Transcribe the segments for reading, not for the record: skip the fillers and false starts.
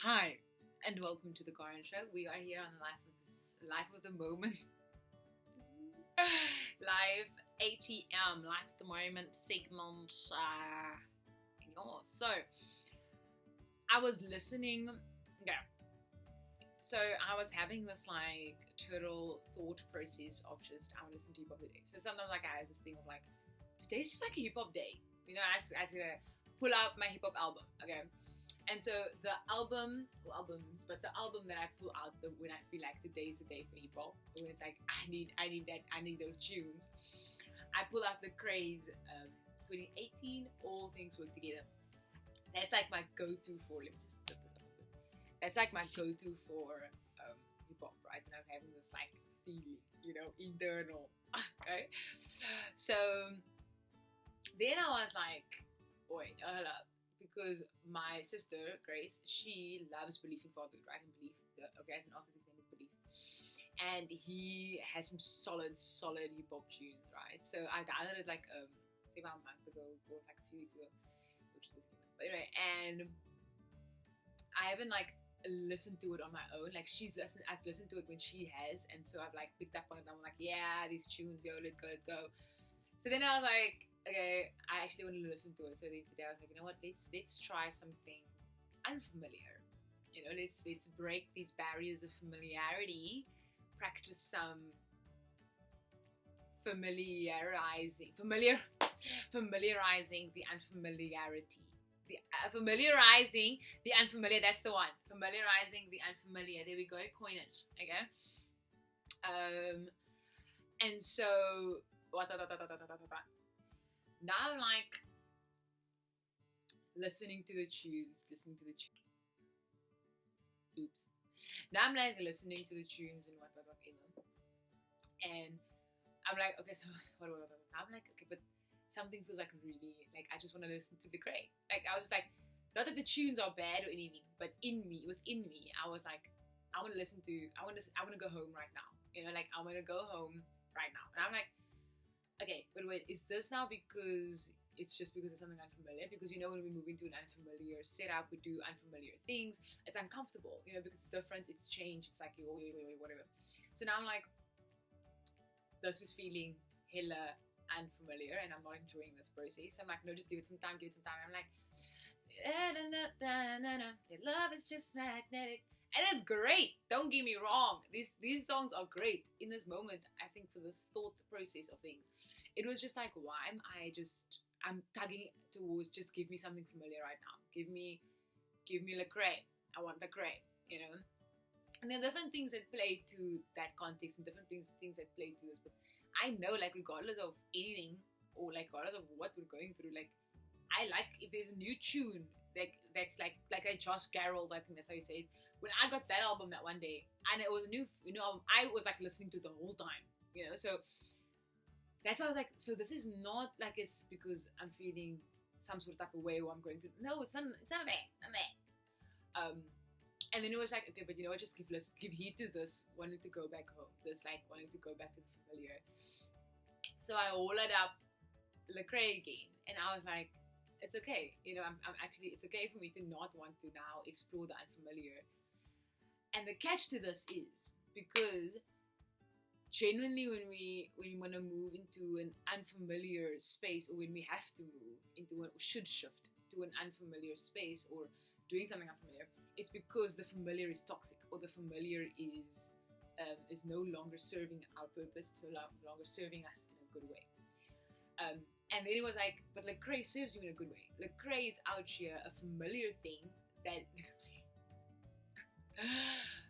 Hi, and welcome to the Karen Show. We are here on Life of the Moment, Live ATM, Life of the Moment segment. So I was listening. Okay, so I was having this like total thought process of just I want to listen to hip hop today. So sometimes like I have this thing of like today's just like a hip hop day, I just pull out my hip hop album. Okay. And so the album that I pull out when I feel like today is the day for hip hop, when it's like I need those tunes, I pull out the Craze 2018 All Things Work Together. That's like my go-to for. Let me just put this up. That's like my go-to for hip hop, right? And I'm having this like feeling, internal. Okay, so then I was like, wait, hold up. Because my sister, Grace, she loves Belief in Fatherhood, right? And Belief, as an author, his name is Belief. And he has some solid hip hop tunes, right? So I downloaded like, say about a month ago, or like a few weeks ago, which is this. But anyway, and I haven't like listened to it on my own. Like I've listened to it when she has, and so I've like picked up on it and I'm like, yeah, these tunes, yo, let's go. So then I was like, okay, I actually want to listen to it. So then today I was like, you know what? Let's try something unfamiliar. Let's break these barriers of familiarity. Practice some familiarizing the unfamiliarity. Familiarizing the unfamiliar. That's the one. Familiarizing the unfamiliar. There we go. Coin it. Okay. And so now I'm like listening to the tunes. Oops. Now I'm like listening to the tunes and whatever. And I'm like, okay, so what? I'm like, okay, but something feels like really, like I just want to listen to the Grey. Like I was just like, not that the tunes are bad or anything, but within me, I was like, I want to go home right now. Like I want to go home right now. And I'm like, okay, but wait, is this now because it's something unfamiliar? Because when we move into an unfamiliar setup, we do unfamiliar things. It's uncomfortable, because it's different, it's change. It's like whatever. So now I'm like, this is feeling hella unfamiliar, and I'm not enjoying this process. So I'm like, no, just give it some time. I'm like, your love is just magnetic. And it's great. Don't get me wrong. These songs are great in this moment. I think for this thought process of things, it was just like, why am I'm tugging towards just give me something familiar right now. Give me Lecrae. I want Lecrae, And there are different things that play to that context and different things that play to this. But I know, like, regardless of anything or like regardless of what we're going through, like, I like if there's a new tune that's like a Josh Garrels, I think that's how you say it. When I got that album that one day, and it was a new, I was like listening to it the whole time, so that's why I was like, so this is not like it's because I'm feeling some sort of type of way or I'm going through. No, it's not that. And then it was like, okay, but just give heed to this, wanting to go back home, this like wanting to go back to the familiar. So I hollered up Lecrae again, and I was like, it's okay, I'm actually, it's okay for me to not want to now explore the unfamiliar. And the catch to this is because genuinely when we want to move into an unfamiliar space, or when we have to move into should shift to an unfamiliar space or doing something unfamiliar, it's because the familiar is toxic, or the familiar is no longer serving our purpose. It's no longer serving us in a good way. And then it was like, but Lecrae serves you in a good way. Lecrae is out here a familiar thing that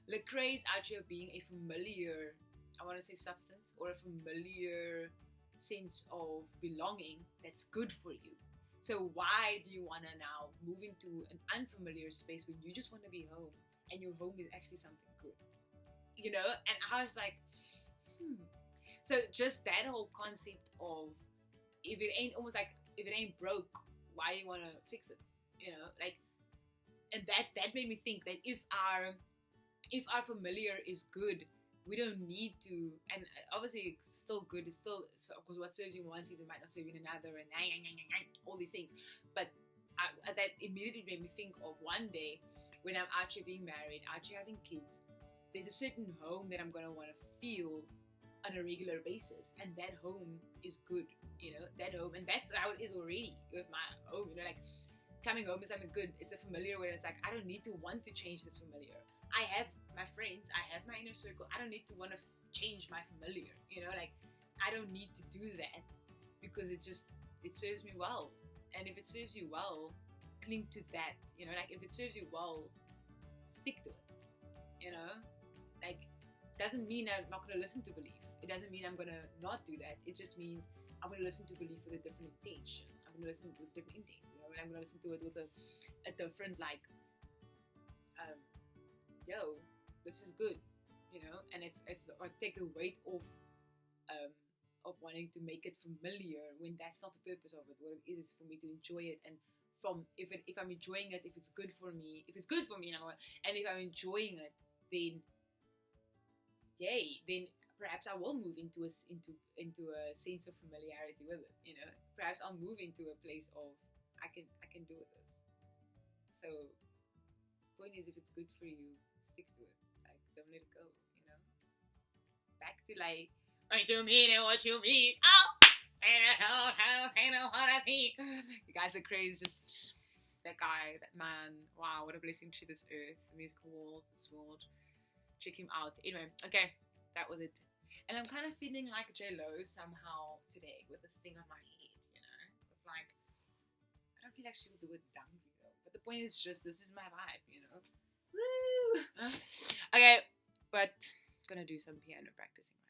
Lecrae is out here being a familiar, I want to say substance, or a familiar sense of belonging that's good for you. So why do you want to now move into an unfamiliar space when you just want to be home, and your home is actually something good? And I was like, So just that whole concept of if it ain't broke, why you want to fix it? And that made me think that if our familiar is good, we don't need to, and obviously it's still good, it's still, because what serves you in one season might not serve you in another, and all these things. But that immediately made me think of one day when I'm actually being married, actually having kids, there's a certain home that I'm gonna want to feel on a regular basis, and that home is good, that home, and that's how it is already with my home, like coming home is something good. It's a familiar where it's like, I don't need to want to change this familiar. I have my friends, I have my inner circle. I don't need to want to change my familiar, like I don't need to do that because it serves me well. And if it serves you well, cling to that, like if it serves you well, stick to it, like doesn't mean I'm not going to listen to belief. It doesn't mean I'm going to not do that. It just means I'm going to listen to belief with a different intention. I'm going to listen with different intent, and I'm going to listen to it with a different, like, this is good, and it's I take the weight off of wanting to make it familiar when that's not the purpose of it. What it is for me to enjoy it, and if I'm enjoying it, if it's good for me, and if I'm enjoying it, then yay, then perhaps I will move into a sense of familiarity with it. Perhaps I'll move into a place of I can do this. So point is, if it's good for you, stick to it. Like, don't let it go. Back to like what you mean and what you mean. Oh, I know what I mean. The guys that crazy, just that guy, that man. Wow, what a blessing to this earth, the musical world, this world. Check him out. Anyway, okay, that was it. And I'm kind of feeling like J-Lo somehow today with this thing on my head, with like, I don't feel like she would do it dangly though. But the point is just, this is my vibe, Woo! Okay, but gonna do some piano practicing.